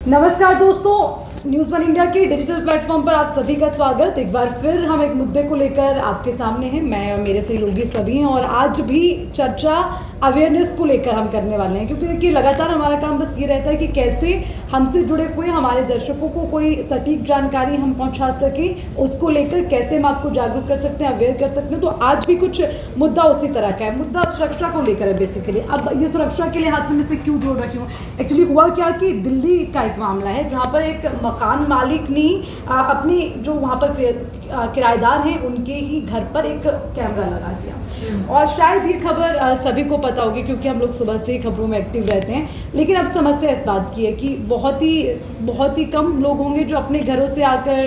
नमस्कार दोस्तों, news one India के डिजिटल प्लेटफॉर्म पर आप सभी का स्वागत। एक बार फिर हम एक मुद्दे को लेकर आपके सामने हैं। मैं और मेरे सहयोगी सभी हैं और आज भी चर्चा अवेयरनेस को लेकर हम करने वाले हैं, क्योंकि देखिए लगातार हमारा काम बस ये रहता है कि कैसे हमसे जुड़े हुए हमारे दर्शकों को कोई सटीक जानकारी हम पहुंचा सकें, उसको लेकर कैसे हम आपको जागरूक कर सकते हैं, अवेयर कर सकते हैं। तो आज भी कुछ मुद्दा उसी तरह का है। मुद्दा सुरक्षा को लेकर है बेसिकली। अब ये सुरक्षा के लिए हाथ से मैं से क्यों जोड़ रही हूँ, एक्चुअली हुआ क्या कि दिल्ली का एक मामला है जहाँ पर एक मकान मालिक ने अपनी जो वहाँ पर किराएदार हैं उनके ही घर पर एक कैमरा लगा दिया। और शायद ये खबर सभी को पता होगी क्योंकि हम लोग सुबह से ही खबरों में एक्टिव रहते हैं। लेकिन अब समस्या इस बात की है कि बहुत ही कम लोग होंगे जो अपने घरों से आकर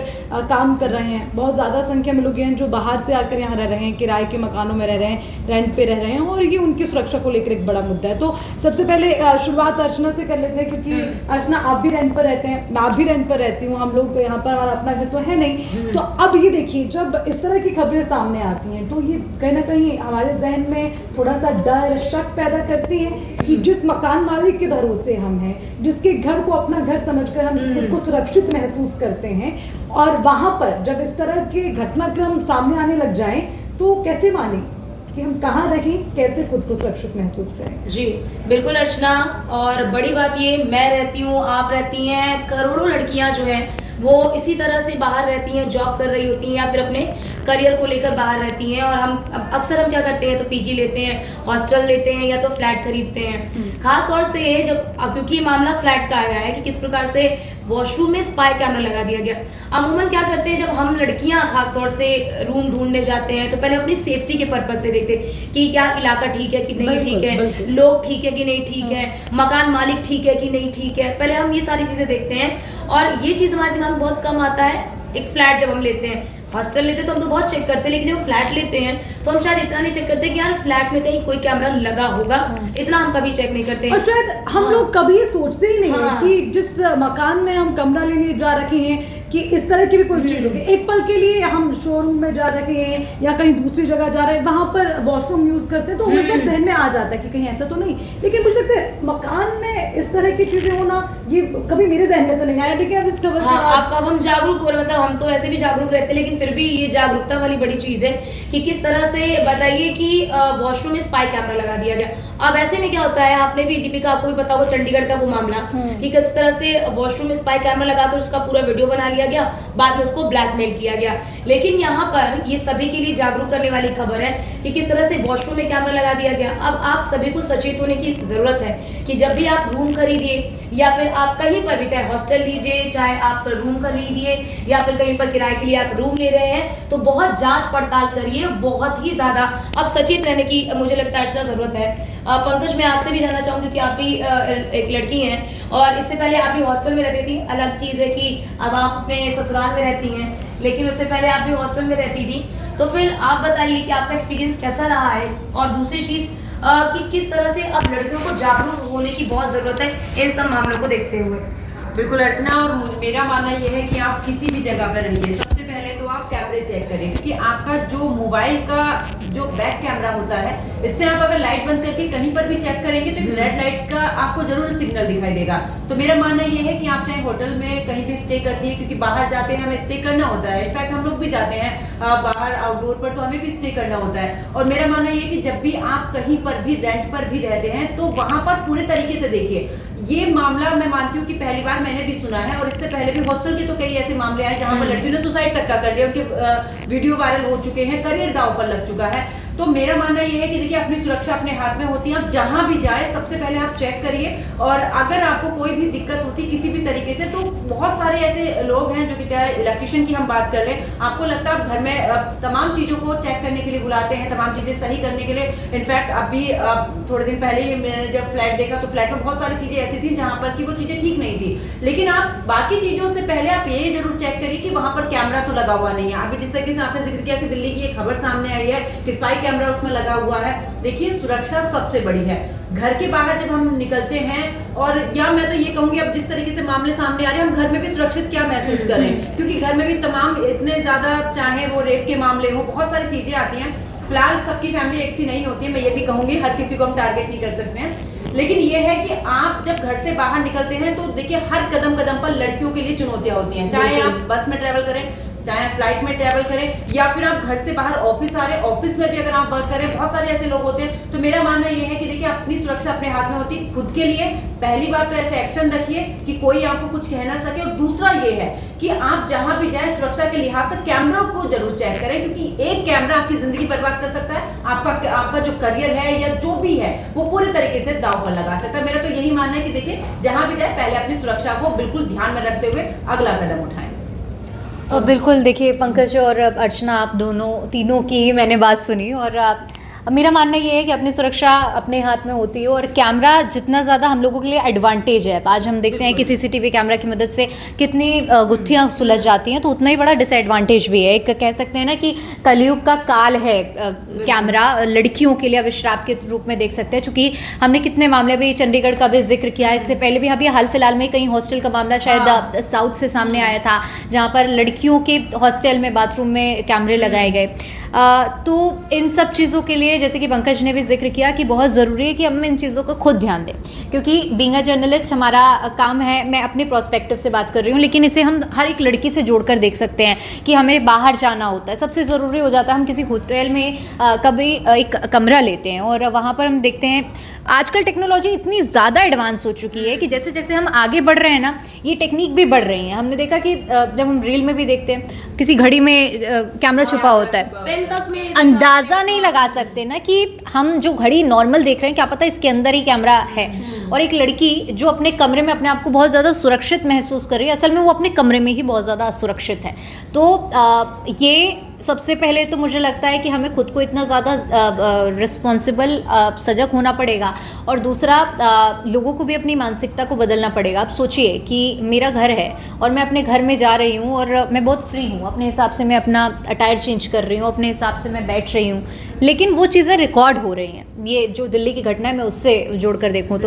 काम कर रहे हैं। बहुत ज़्यादा संख्या में लोग हैं जो बाहर से आकर यहाँ रह रहे हैं, किराए के मकानों में रह रहे हैं, रेंट पे रह रहे हैं, और ये उनकी सुरक्षा को लेकर एक बड़ा मुद्दा है। तो सबसे पहले शुरुआत अर्चना से कर लेते हैं, क्योंकि अर्चना आप भी रेंट पर रहते हैं, मैं भी रेंट पर रहती हूँ, हम लोग यहाँ पर हमारा अपना घर तो है नहीं। तो अब ये देखिए, जब इस तरह की खबरें सामने आती हैं तो ये कहीं ना कहीं हमारे जहन में थोड़ा सा डर, शक पैदा करती है कि जिस मकान मालिक के भरोसे हम हैं, जिसके घर को अपना घर समझकर हम खुद को सुरक्षित महसूस करते हैं, और वहां पर जब इस तरह के घटनाक्रम सामने आने लग जाएं तो कैसे माने कि हम कहाँ रहें, कैसे खुद को सुरक्षित महसूस करें। जी बिल्कुल अर्चना, और बड़ी बात ये, मैं रहती हूँ, आप रहती हैं, करोड़ों लड़कियां जो हैं वो इसी तरह से बाहर रहती हैं, जॉब कर रही होती हैं या फिर अपने करियर को लेकर बाहर रहती हैं। और हम अक्सर क्या करते हैं, तो पीजी लेते हैं, हॉस्टल लेते हैं, या तो फ्लैट खरीदते हैं। खास तौर से जब क्योंकि ये मामला फ्लैट का आया है कि किस प्रकार से वॉशरूम में स्पाई कैमरा लगा दिया गया। अमूमन क्या करते हैं, जब हम लड़कियां खास तौर से रूम ढूंढने जाते हैं तो पहले अपनी सेफ्टी के पर्पज से देखते हैं कि क्या इलाका ठीक है कि नहीं ठीक है, लोग ठीक है कि नहीं ठीक है, मकान मालिक ठीक है कि नहीं ठीक है। पहले हम ये सारी चीजें देखते हैं, और ये चीज हमारे दिमाग में बहुत कम आता है। एक फ्लैट जब हम लेते हैं, हॉस्टल लेते हैं तो हम तो बहुत चेक करते हैं, लेकिन जब हम फ्लैट लेते हैं तो हम शायद इतना नहीं चेक करते कि यार फ्लैट में कहीं कोई कैमरा लगा होगा, इतना हम कभी चेक नहीं करते। और शायद हम लोग कभी सोचते ही नहीं है कि जिस मकान में हम कमरा लेने जा रखे हैं कि इस तरह की भी कोई चीज होगी। एक पल के लिए हम शोरूम में जा रहे हैं या कहीं दूसरी जगह जा रहे हैं, वहां पर वॉशरूम यूज करते हैं तो एक बार जहन में आ जाता है कि कहीं ऐसा तो नहीं। लेकिन मुझे लगता है मकान में इस तरह की चीजें होना, ये कभी मेरे जहन में तो नहीं आया। लेकिन अब इस खबर अब हम जागरूक हो रहे, मतलब हम तो ऐसे भी जागरूक रहते हैं, लेकिन फिर भी ये जागरूकता वाली बड़ी चीज है कि किस तरह से बताइए कि वॉशरूम में स्पाई कैमरा लगा दिया गया। अब ऐसे में क्या होता है, आपने भी, दीपिका आपको भी पता होगा चंडीगढ़ का वो मामला कि किस तरह से वॉशरूम में स्पाई कैमरा लगाकर उसका पूरा वीडियो बना लिया गया, बाद में उसको ब्लैकमेल किया गया। लेकिन यहाँ पर ये सभी के लिए जागरूक करने वाली खबर है कि किस तरह से वॉशरूम में कैमरा लगा दिया गया। अब आप सभी को सचेत होने की जरूरत है कि जब भी आप रूम खरीदिए या फिर आप कहीं पर भी, चाहे हॉस्टल लीजिए, चाहे आप रूम खरीदिए या फिर कहीं पर किराए के लिए आप रूम ले रहे हैं, तो बहुत जांच पड़ताल करिए, बहुत ही ज्यादा अब सचेत रहने की मुझे लगता है जरूरत है। पंकज, मैं आपसे भी जानना चाहूंगी कि आप भी एक लड़की हैं और इससे पहले आप भी हॉस्टल में रहती थी। अलग चीज है कि अब आप अपने ससुराल में रहती हैं, लेकिन उससे पहले आप भी हॉस्टल में रहती थी। तो फिर आप बताइए कि आपका एक्सपीरियंस कैसा रहा है, और दूसरी चीज कि किस तरह से अब लड़कियों को जागरूक होने की बहुत जरूरत है इन सब मामलों को देखते हुए। बिल्कुल अर्चना, और मेरा मानना यह है कि आप किसी भी जगह पर रहिए, सबसे पहले तो आप कैमरे चेक करें, क्योंकि आपका जो मोबाइल का जो बैक कैमरा होता है, इससे आप अगर लाइट बंद करके कहीं पर भी चेक करेंगे तो एक रेड लाइट का आपको जरूर सिग्नल दिखाई देगा। तो मेरा मानना यह है कि आप चाहे होटल में कहीं भी स्टे करती है, क्योंकि बाहर जाते हैं हमें स्टे करना होता है, इनफैक्ट हम लोग भी जाते हैं बाहर आउटडोर पर तो हमें भी स्टे करना होता है। और मेरा मानना यह है कि जब भी आप कहीं पर भी रेंट पर भी रहते हैं तो वहां पर पूरे तरीके से देखिए। ये मामला मैं मानती हूँ कि पहली बार मैंने भी सुना है, और इससे पहले भी हॉस्टल के तो कई ऐसे मामले आए जहां पर लड़कियों ने सुसाइड तक का कर लिया, उनके वीडियो वायरल हो चुके हैं, करियर दांव पर लग चुका है। तो मेरा मानना यह है कि देखिए, अपनी सुरक्षा अपने हाथ में होती है। आप जहां भी जाए सबसे पहले आप चेक करिए, और अगर आपको कोई भी दिक्कत होती किसी भी तरीके से, तो बहुत सारे ऐसे लोग हैं जो कि, चाहे इलेक्ट्रिशियन की हम बात कर लें, आपको लगता है आप घर में तमाम चीजों को चेक करने के लिए बुलाते हैं, तमाम चीजें सही करने के लिए। इनफैक्ट अभी थोड़े दिन पहले ही मैंने जब फ्लैट देखा तो फ्लैट में बहुत सारी चीजें ऐसी थी जहां पर कि वो चीजें ठीक नहीं थी। लेकिन आप बाकी चीजों से पहले आप ये जरूर चेक करिए कि वहां पर कैमरा तो लगा हुआ नहीं है। अभी जिस तरीके से आपने जिक्र किया कि दिल्ली की एक खबर सामने आई है कि स्पाई कैमरा उसमें लगा हुआ है। देखिए, सुरक्षा सबसे बड़ी है। घर के बाहर जब हम निकलते हैं, और या मैं तो ये कहूंगी, अब जिस तरीके से मामले सामने आ रहे हैं, हम घर में भी सुरक्षित क्या महसूस करें, क्योंकि घर में भी तमाम इतने ज्यादा, चाहे वो रेप के मामले हो, बहुत सारी चीजें आती हैं। फिलहाल सबकी फैमिली एक सी नहीं होती है, मैं ये भी कहूंगी, हर किसी को हम टारगेट नहीं कर सकते हैं। लेकिन ये है कि आप जब घर से बाहर निकलते हैं तो देखिए हर कदम कदम पर लड़कियों के लिए चुनौतियां होती हैं, चाहे आप बस में ट्रेवल करें, चाहे आप फ्लाइट में ट्रेवल करें, या फिर आप घर से बाहर ऑफिस आ रहे, ऑफिस में भी अगर आप वर्क करें, बहुत सारे ऐसे लोग होते हैं। तो मेरा मानना ये है कि देखिए अपनी सुरक्षा अपने हाथ में होती है। खुद के लिए पहली बात तो ऐसे एक्शन रखिए कि कोई आपको कुछ कह ना सके, और दूसरा ये है कि आप जहां भी जाए सुरक्षा के लिहाज से कैमरा को जरूर चेक करें, क्योंकि एक कैमरा आपकी जिंदगी बर्बाद कर सकता है, आपका जो करियर है या जो भी है वो पूरे तरीके से दांव पर लगा सकता है। मेरा तो यही मानना है कि देखिए जहां भी जाए पहले अपनी सुरक्षा को बिल्कुल ध्यान में रखते हुए अगला कदम उठाएं। बिल्कुल, देखिए पंकज और अर्चना, आप दोनों तीनों की ही मैंने बात सुनी, और मेरा मानना ये है कि अपनी सुरक्षा अपने हाथ में होती है, और कैमरा जितना ज़्यादा हम लोगों के लिए एडवांटेज है, आज हम देखते हैं कि सीसीटीवी कैमरा की मदद से कितनी गुत्थियां सुलझ जाती हैं, तो उतना ही बड़ा डिसएडवांटेज भी है। एक कह सकते हैं ना कि कलयुग का काल है कैमरा, लड़कियों के लिए अभिश्राप के रूप में देख सकते हैं, चूँकि हमने कितने मामले भी चंडीगढ़ का भी जिक्र किया, इससे पहले भी अभी हाल फिलहाल में कहीं हॉस्टल का मामला शायद साउथ से सामने आया था, जहाँ पर लड़कियों के हॉस्टल में बाथरूम में कैमरे लगाए गए। तो इन सब चीज़ों के लिए, जैसे कि पंकज ने भी जिक्र किया, कि बहुत ज़रूरी है कि हम इन चीज़ों को खुद ध्यान दें, क्योंकि बीइंग अ जर्नलिस्ट हमारा काम है, मैं अपने प्रोस्पेक्टिव से बात कर रही हूँ, लेकिन इसे हम हर एक लड़की से जोड़कर देख सकते हैं कि हमें बाहर जाना होता है, सबसे ज़रूरी हो जाता है। हम किसी होटल में कभी एक कमरा लेते हैं और वहाँ पर हम देखते हैं आजकल टेक्नोलॉजी इतनी ज़्यादा एडवांस हो चुकी है कि जैसे जैसे हम आगे बढ़ रहे हैं ना, ये टेक्निक भी बढ़ रही है। हमने देखा कि जब हम रील में भी देखते हैं, किसी घड़ी में कैमरा छुपा होता है, पेन तक में अंदाज़ा नहीं लगा सकते ना कि हम जो घड़ी नॉर्मल देख रहे हैं, क्या पता इसके अंदर ही कैमरा है। और एक लड़की जो अपने कमरे में अपने आप को बहुत ज़्यादा सुरक्षित महसूस कर रही है, असल में वो अपने कमरे में ही बहुत ज़्यादा असुरक्षित है। तो ये सबसे पहले तो मुझे लगता है कि हमें खुद को इतना ज़्यादा रिस्पॉन्सिबल सजग होना पड़ेगा, और दूसरा लोगों को भी अपनी मानसिकता को बदलना पड़ेगा। आप सोचिए कि मेरा घर है और मैं अपने घर में जा रही हूँ और मैं बहुत फ्री हूँ, अपने हिसाब से मैं अपना अटायर चेंज कर रही हूँ, अपने हिसाब से मैं बैठ रही हूँ, लेकिन वो चीज़ें रिकॉर्ड हो रही हैं। ये जो दिल्ली की घटना है, मैं उससे जोड़कर देखूँ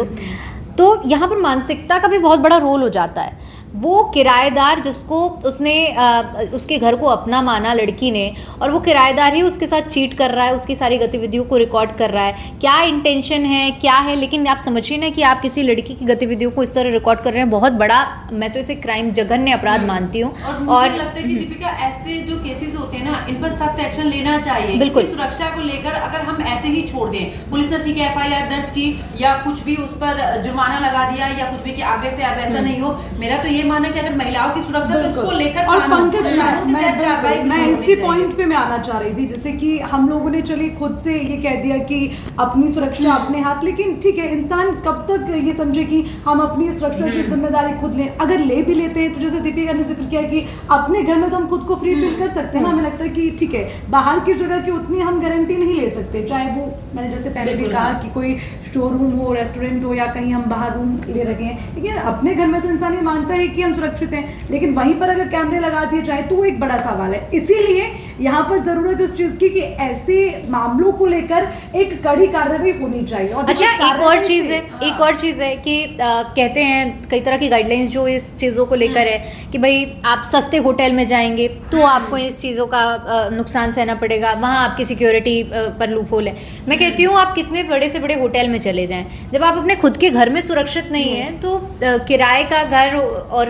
तो यहाँ पर मानसिकता का भी बहुत बड़ा रोल हो जाता है। वो किराएदार जिसको उसने उसके घर को अपना माना लड़की ने, और वो किराएदार ही उसके साथ चीट कर रहा है, उसकी सारी गतिविधियों को रिकॉर्ड कर रहा है। क्या इंटेंशन है, क्या है, लेकिन आप समझिए ना कि आप किसी लड़की की गतिविधियों को इस तरह रिकॉर्ड कर रहे हैं, बहुत बड़ा, मैं तो इसे क्राइम, जघन्य अपराध मानती हूँ। और मुझे लगता है कि दीपिका ऐसे जो केसेस होते हैं ना, इन पर सख्त एक्शन लेना चाहिए। बिल्कुल, सुरक्षा को लेकर अगर हम ऐसे ही छोड़ दें, पुलिस ने ठीक है FIR दर्ज की या कुछ भी उस पर जुर्माना लगा दिया या कुछ भी, कि आगे से अब ऐसा नहीं हो, मेरा तो ये मानना है कि अगर महिलाओं की सुरक्षा तो इसको लेकर और पंकज मैं इसी पॉइंट पे मैं आना चाह रही थी, जैसे कि हम लोगों ने चलिए खुद से ये कह दिया कि अपनी सुरक्षा अपने हाथ, लेकिन ठीक है, इंसान कब तक ये समझे कि हम अपनी सुरक्षा की जिम्मेदारी खुद लें। अगर ले भी लेते हैं तो जैसे दीपिका ने जिक्र किया कि अपने घर में तो हम खुद को फ्री फील कर सकते हैं ना, हमें लगता है कि ठीक है, बाहर की जगह की उतनी हम गारंटी नहीं ले सकते, चाहे वो मैंने जैसे पहले भी कहा कि कोई स्टोर रूम हो, रेस्टोरेंट हो, या कहीं हम बाहर रूम ले रखे हैं, लेकिन अपने घर में तो इंसान ये मानता है कि हम सुरक्षित हैं, लेकिन वहीं पर अगर कैमरे लगा दिए जाए तो वो एक बड़ा सवाल है। इसीलिए यहाँ पर जरूरत इस चीज की कि ऐसे मामलों को लेकर एक कड़ी कार्रवाई होनी चाहिए। और अच्छा, एक और चीज है कि कहते हैं कई तरह की गाइडलाइंस जो इस चीज़ों को लेकर है कि भाई आप सस्ते होटल में जाएंगे तो आपको इस चीज़ों का नुकसान सहना पड़ेगा, वहाँ आपकी सिक्योरिटी पर लूपहोल है। मैं कहती हूँ आप कितने बड़े से बड़े होटल में चले जाएं, जब आप अपने खुद के घर में सुरक्षित नहीं है तो किराए का घर और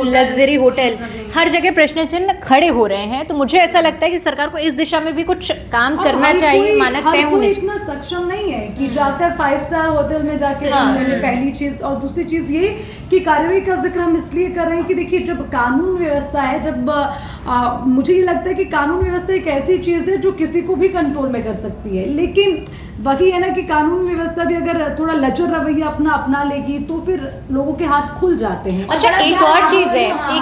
लग्जरी होटल हर जगह प्रश्न चिन्ह खड़े हो रहे हैं। तो मुझे ऐसा लगता है कि सरकार को इस दिशा में भी कुछ काम करना चाहिए, मानक तय होने। इतना सक्षम नहीं है कि जाकर 5 स्टार होटल में जाके पहली चीज, और दूसरी चीज ये कि कार्रवाई का जिक्र हम इसलिए कर रहे हैं कि देखिए जब कानून व्यवस्था है, जब मुझे ये लगता है कि कानून व्यवस्था एक ऐसी चीज है जो किसी को भी कंट्रोल में कर सकती है, लेकिन वही है ना कि कानून व्यवस्था भी अगर थोड़ा लचर रवैया अपना लेगी तो फिर लोगों के हाथ खुल जाते हैं। अच्छा, एक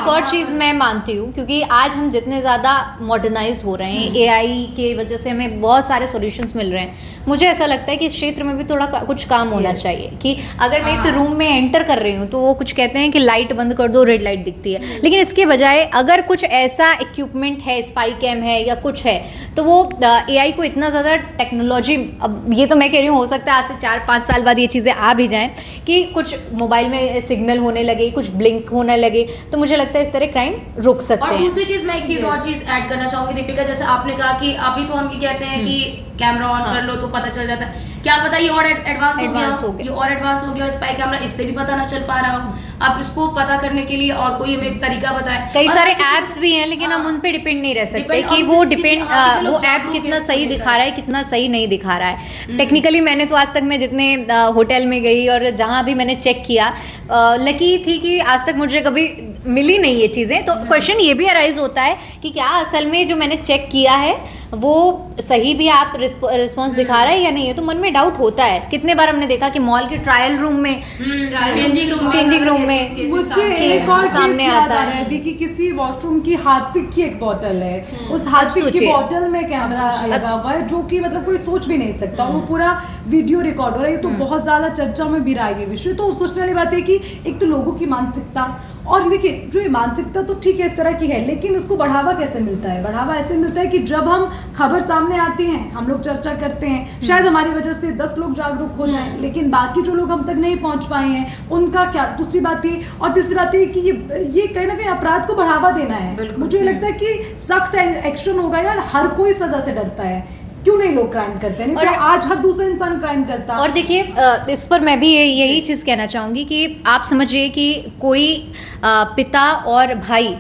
और चीज़ मैं मानती हूँ, क्योंकि आज हम जितने ज़्यादा मॉडर्नाइज हो रहे हैं, AI के वजह से हमें बहुत सारे सॉल्यूशंस मिल रहे हैं। मुझे ऐसा लगता है कि इस क्षेत्र में भी थोड़ा कुछ काम होना चाहिए कि अगर मैं इस रूम में एंटर कर रही हूँ तो वो कुछ कहते हैं कि लाइट बंद कर दो, रेड लाइट दिखती है, लेकिन इसके बजाय अगर कुछ ऐसा इक्विपमेंट है, स्पाई कैम है या कुछ है, तो वो AI को इतना ज़्यादा टेक्नोलॉजी, अब ये तो मैं कह रही हूँ हो सकता है आज से 4-5 साल बाद ये चीज़ें आ भी जाएं कि कुछ मोबाइल में सिग्नल होने लगे, कुछ ब्लिंक होने लगे, तो मुझे लगता है इस तरह क्राइम रुक सकते हैं। और दूसरी चीज़ मैं एक चीज़ और चीज़ ऐड करना चाहूँगी दीपिका, जैसे आपने कहा कि अभी तो हम ये कहते हैं कि कैमरा ऑन कर लो तो पता चल जाता है, क्या पता ये और एडवांस हो गया, ये और एडवांस हो गया स्पाई कैमरा, इससे भी पता ना चल पा रहा हो। आप इसको पता करने के लिए और कोई हमें एक तरीका बताए। कई सारे ऐप्स भी हैं, लेकिन हम उन पे डिपेंड नहीं रह सकते कि वो वो ऐप कितना सही दिखा रहा है, कितना सही नहीं दिखा रहा है। टेक्निकली मैंने तो आज तक मैं जितने होटल में गई और जहाँ भी मैंने चेक किया, लकी थी कि आज तक मुझे कभी मिली नहीं ये चीज़ें। तो क्वेश्चन ये भी अराइज होता है कि क्या असल में जो मैंने चेक किया है वो सही भी आप रिस्पॉन्स दिखा रहा है या नहीं है। तो मन में डाउट होता है। कितने बार हमने देखा कि मॉल के ट्रायल रूम में, चेंजिंग रूम में मुझे एक और सामने आता है अभी कि किसी वॉशरूम की हार्पिक की एक बोतल है, उस हार्पिक की बोतल में कैमरा लगा हुआ है, जो कि मतलब कोई सोच भी नहीं सकता, वो पूरा वीडियो रिकॉर्ड हो रहा है। ये तो बहुत ज्यादा चर्चा में भी रहा है ये विषय। तो सोचने वाली बात है कि एक तो लोगों की मानसिकता, और देखिए जो ये मानसिकता तो ठीक है इस तरह की है, लेकिन उसको बढ़ावा कैसे मिलता है? बढ़ावा ऐसे मिलता है कि जब हम खबर सामने आती है, हम लोग चर्चा करते हैं, शायद हमारी वजह से 10 लोग जागरूक हो जाएं, लेकिन बाकी जो लोग हम तक नहीं पहुंच पाए हैं उनका क्या? दूसरी बात ये, और तीसरी बात ये कि ये कहीं ना कहीं अपराध को बढ़ावा देना है। मुझे लगता है कि सख्त एक्शन होगा यार, हर कोई सजा से डरता है, क्यों नहीं लोग क्राइम करते हैं? और तो आज हर दूसरा इंसान क्राइम करता है। और देखिए इस पर मैं भी यही चीज़ कहना चाहूँगी कि आप समझिए कि कोई पिता और भाई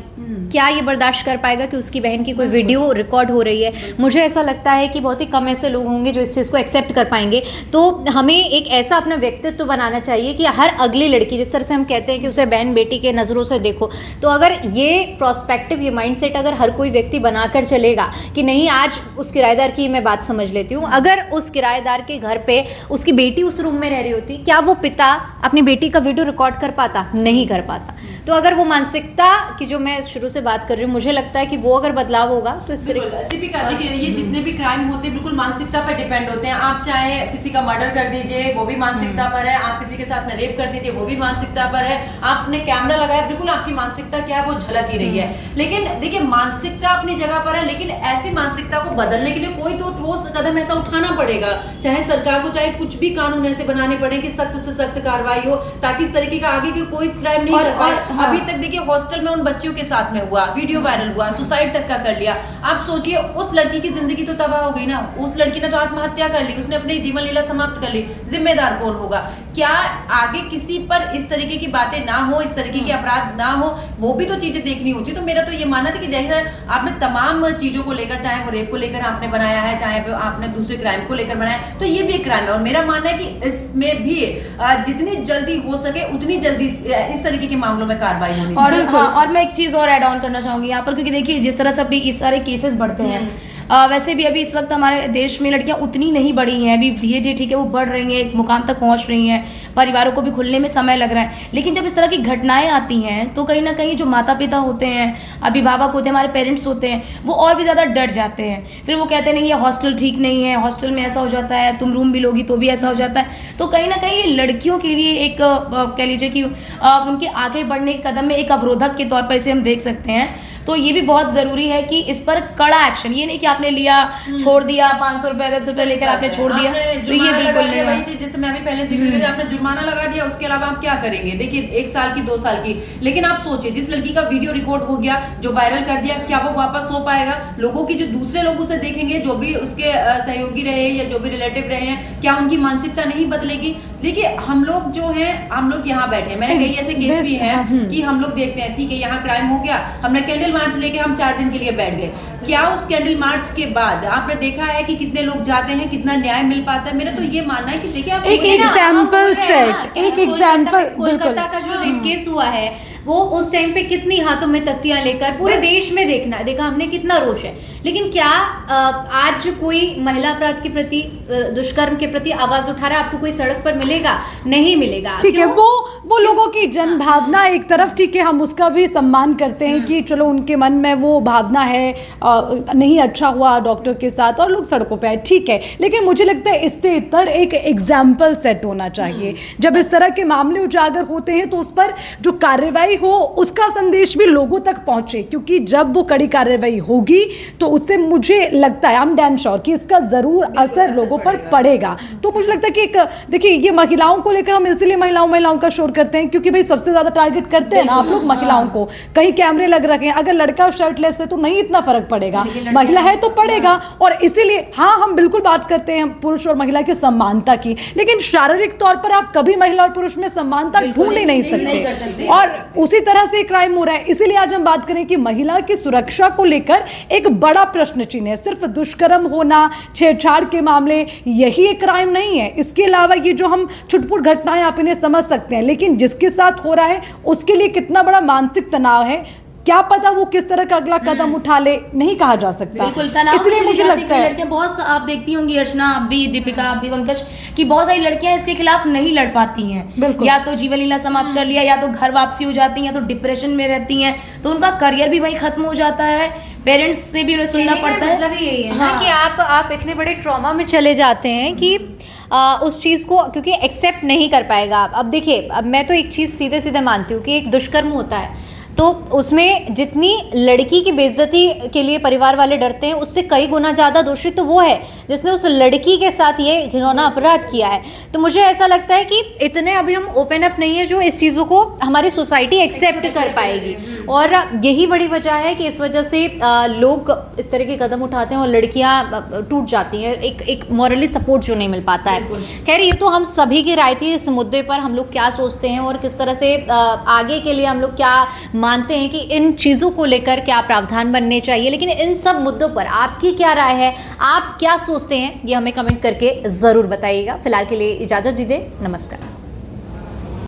क्या ये बर्दाश्त कर पाएगा कि उसकी बहन की कोई वीडियो रिकॉर्ड हो रही है? मुझे ऐसा लगता है कि बहुत ही कम ऐसे लोग होंगे जो इस चीज़ को एक्सेप्ट कर पाएंगे। तो हमें एक ऐसा अपना व्यक्तित्व बनाना चाहिए कि हर अगली लड़की, जिस तरह से हम कहते हैं कि उसे बहन बेटी के नज़रों से देखो, तो अगर ये प्रोस्पेक्टिव, ये माइंडसेट अगर हर कोई व्यक्ति बनाकर चलेगा कि नहीं, आज उस किराएदार की मैं बात समझ लेती हूँ, अगर उस किराएदार के घर पे उसकी बेटी उस रूम में रह रही होती, क्या वो पिता अपनी बेटी का वीडियो रिकॉर्ड कर पाता? नहीं कर पाता। तो अगर वो मानसिकता की जो मैं शुरू से बात कर रही हूँ, मुझे लगता है कि वो अगर बदलाव होगा तो इस तरह। दीपिका देखिए, ये जितने भी क्राइम होते हैं बिल्कुल मानसिकता पर डिपेंड होते हैं। आप चाहे किसी का मर्डर कर दीजिए, वो भी मानसिकता पर है। आप किसी के साथ में रेप कर दीजिए, वो भी मानसिकता पर है। आपने कैमरा लगाया, बिल्कुल आपकी मानसिकता क्या है वो झलक ही रही है। लेकिन देखिए, मानसिकता अपनी जगह पर है, लेकिन ऐसी मानसिकता को बदलने के लिए कोई तो ठोस कदम ऐसा उठाना पड़ेगा, चाहे सरकार को, चाहे कुछ भी कानून ऐसे बनाने पड़े कि सख्त से सख्त कार्रवाई हो, ताकि इस तरीके का आगे के कोई क्राइम नहीं कर पाए। अभी तक देखिए हॉस्टल में उन बच्चियों के साथ में हुआ, वीडियो वायरल हुआ, सुसाइड तक का कर लिया। आप सोचिए, उस लड़की की जिंदगी तो तबाह हो गई ना। उस लड़की ने तो आत्महत्या कर ली, उसने अपनी जीवन लीला समाप्त कर ली। जिम्मेदार कौन होगा? क्या आगे किसी पर इस तरीके की बातें ना हो, इस तरीके के अपराध ना हो, वो भी तो चीजें देखनी होती। तो मेरा तो ये मानना था कि जैसे आपने तमाम चीजों को लेकर, चाहे वो रेप को लेकर आपने बनाया है, चाहे आपने दूसरे क्राइम को लेकर बनाया, तो ये भी एक क्राइम है। और मेरा मानना है कि इसमें भी जितनी जल्दी हो सके उतनी जल्दी इस तरीके के मामलों में कार्रवाई होनी चाहिए। और मैं एक चीज और ऐड ऑन करना चाहूंगी यहाँ पर, क्योंकि देखिए जिस तरह से अभी इस सारे केसेस बढ़ते हैं, वैसे भी अभी इस वक्त हमारे देश में लड़कियां उतनी नहीं बढ़ी हैं, अभी धीरे धीरे ठीक है वो बढ़ रही हैं, एक मुकाम तक पहुंच रही हैं, परिवारों को भी खुलने में समय लग रहा है। लेकिन जब इस तरह की घटनाएं आती हैं तो कहीं ना कहीं जो माता पिता होते हैं, अभिभावक होते हैं, हमारे पेरेंट्स होते हैं, वो और भी ज़्यादा डर जाते हैं। फिर वो कहते हैं नहीं ये हॉस्टल ठीक नहीं है, हॉस्टल में ऐसा हो जाता है, तुम रूम भी लोगी तो भी ऐसा हो जाता है। तो कहीं ना कहीं ये लड़कियों के लिए एक कह लीजिए कि उनके आगे बढ़ने के कदम में एक अवरोधक के तौर पर इसे हम देख सकते हैं। तो ये भी बहुत ज़रूरी है कि इस पर कड़ा एक्शन, ये नहीं कि आपने लिया छोड़ दिया, 500 रुपए 10 रुपए लेकर आपने छोड़ दिया, तो ये बिल्कुल नहीं। वही चीज जैसे मैं अभी पहले जिक्र किया, आपने जुर्माना लगा दिया, उसके अलावा आप क्या करेंगे? देखिए 1 साल की 2 साल की। लेकिन आप सोचिए, जिस लड़की का वीडियो रिकॉर्ड हो गया, जो वायरल कर दिया, क्या वो वापस हो पाएगा? लोगों की जो दूसरे लोग उसे देखेंगे, जो भी उसके सहयोगी रहे या जो भी रिलेटिव रहे हैं, क्या उनकी मानसिकता नहीं बदलेगी? देखिए हम लोग जो है, हम लोग यहाँ बैठे, मैंने कई ऐसे केस भी हैं कि हम लोग देखते हैं, ठीक है यहाँ क्राइम हो गया, हमने कैंडल मार्च लेके हम 4 दिन के लिए बैठ गए। क्या उस कैंडल मार्च के बाद आपने देखा है कि कितने लोग जाते हैं, कितना न्याय मिल पाता है? मेरा तो ये मानना है कि देखिए आप एक एग्जाम्पल सेट, एक एग्जाम्पल, कोलकाता का जो रेप केस हुआ है, वो उस टाइम पे कितनी हाथों में तख्तियां लेकर पूरे देश में देखा हमने, कितना रोष है। लेकिन क्या आज कोई महिला अपराध के प्रति, दुष्कर्म के प्रति आवाज उठा रहा है? आपको कोई सड़क पर मिलेगा? नहीं मिलेगा। ठीक है, वो लोगों की जन भावना एक तरफ, ठीक है हम उसका भी सम्मान करते हैं कि चलो उनके मन में वो भावना है, नहीं अच्छा हुआ डॉक्टर के साथ और लोग सड़कों पे आए, ठीक है। लेकिन मुझे लगता है इससे इतर एक एग्जाम्पल सेट होना चाहिए। जब इस तरह के मामले उजागर होते हैं तो उस पर जो कार्रवाई कार्रवाई हो उसका संदेश भी लोगों तक पहुंचे, क्योंकि जब वो कड़ी कार्रवाई होगी तो उससे मुझे लगता है, आई एम डैम श्योर कि इसका जरूर असर लोगों पर पड़ेगा। तो मुझे लगता है कि एक देखिए, ये महिलाओं को लेकर हम इसलिए महिलाओं का शोर करते हैं क्योंकि भाई सबसे ज्यादा टारगेट करते हैं ना आप लोग महिलाओं को। कहीं कैमरे लग रखे हैं, अगर लड़का शर्टलेस है तो नहीं इतना फर्क पड़ेगा, महिला है तो पड़ेगा। और इसीलिए हाँ, हम बिल्कुल बात करते हैं पुरुष और महिला की समानता की, लेकिन शारीरिक तौर पर आप कभी महिला और पुरुष में समानता ढूंढ ही नहीं सकते। और उसी तरह से क्राइम हो रहा है। इसीलिए आज हम बात करें कि महिला की सुरक्षा को लेकर एक बड़ा प्रश्न चिन्ह है। सिर्फ दुष्कर्म होना, छेड़छाड़ के मामले, यही एक क्राइम नहीं है। इसके अलावा ये जो हम छुटपुट घटनाएं आप इन्हें समझ सकते हैं, लेकिन जिसके साथ हो रहा है उसके लिए कितना बड़ा मानसिक तनाव है, क्या पता वो किस तरह का अगला कदम उठा ले, नहीं कहा जा सकता। इसलिए मुझे लगता है लड़कियां बहुत, आप देखती होंगी अर्चना, आप भी, दीपिका, आप भी, पंकज, कि बहुत सारी लड़कियां इसके खिलाफ नहीं लड़ पाती हैं। या तो जीवन लीला समाप्त कर लिया, या तो घर वापसी हो जाती हैं, तो डिप्रेशन में रहती हैं, तो उनका करियर भी वही खत्म हो जाता है, पेरेंट्स से भी उन्हें सुनना पड़ता है। मतलब यही है ना कि आप इतने बड़े ट्रॉमा में चले जाते हैं कि उस चीज़ को क्योंकि एक्सेप्ट नहीं कर पाएगा। अब देखिए, अब मैं तो एक चीज़ सीधे सीधे मानती हूँ कि एक दुष्कर्म होता है तो उसमें जितनी लड़की की बेइज्जती के लिए परिवार वाले डरते हैं, उससे कई गुना ज़्यादा दोषी तो वो है जिसने उस लड़की के साथ ये घिनौना अपराध किया है। तो मुझे ऐसा लगता है कि इतने अभी हम ओपन अप नहीं है जो इस चीज़ों को हमारी सोसाइटी एक्सेप्ट कर पाएगी, और यही बड़ी वजह है कि इस वजह से लोग इस तरह के कदम उठाते हैं और लड़कियाँ टूट जाती हैं, एक मॉरली सपोर्ट जो नहीं मिल पाता है। खैर, ये तो हम सभी की राय थी इस मुद्दे पर, हम लोग क्या सोचते हैं और किस तरह से आगे के लिए हम लोग क्या मानते हैं कि इन चीज़ों को लेकर क्या प्रावधान बनने चाहिए। लेकिन इन सब मुद्दों पर आपकी क्या राय है, आप क्या सोचते हैं, ये हमें कमेंट करके ज़रूर बताइएगा। फिलहाल के लिए इजाज़त दीजिए, नमस्कार।